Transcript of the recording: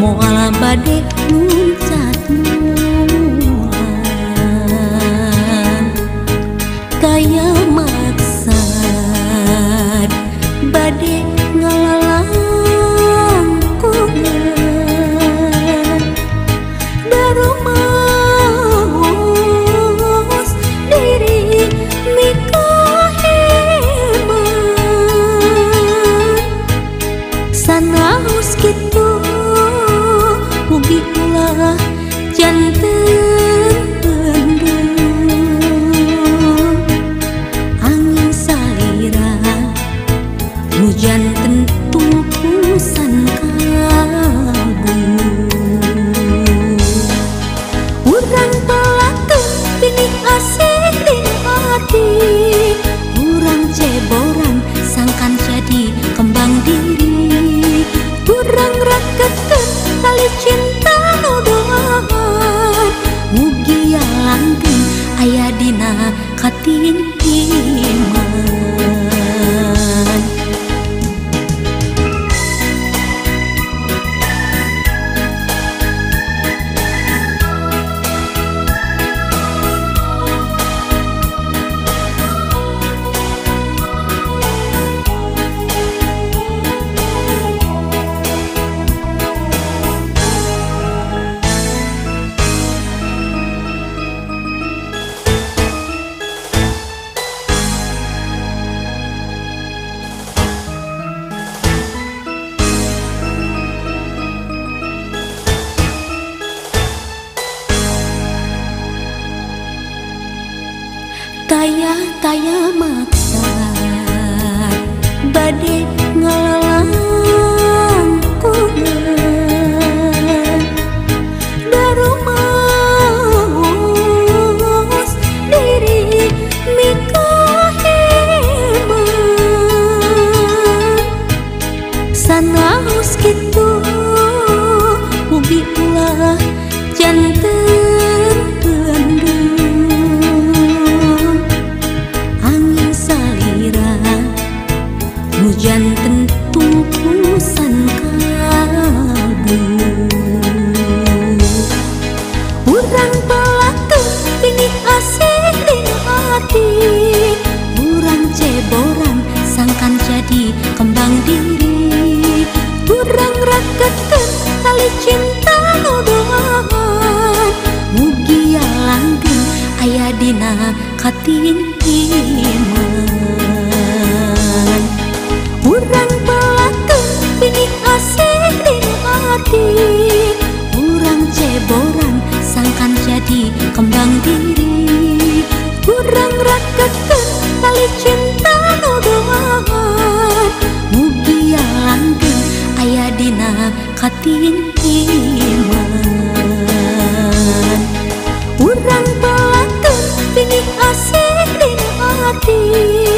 moal bade muncat mulan kaya maksad bade ngalalang kungan darumaos diri mikaheman sanaos kitu mugi ulah janten pendem angin salira hujan tentu pusan kalbu urang pelakeun pinih asik di hati urang ceboran sangkan jadi kembang diri urang rakeun tali cinta nuduhan mugi langgeng aya dina katintiman taya maksad bade ngalalang kungan darumaos diri mikaheman sanaos kitu mugi ulah janten pendem hujan tentu pusan kalbu urang pelakeun pinih asik di hati urang ceboran sangkan jadi kembang diri urang rakeun tali cinta nuduhan mugi langgeng aya dina katintiman urang pelakeun pinih asik di hati urang ceboran sangkan jadi kembang diri urang rakeun tali cinta nuduhan mugi langgeng aya dina katintiman urang pelakeun pinih asik di hati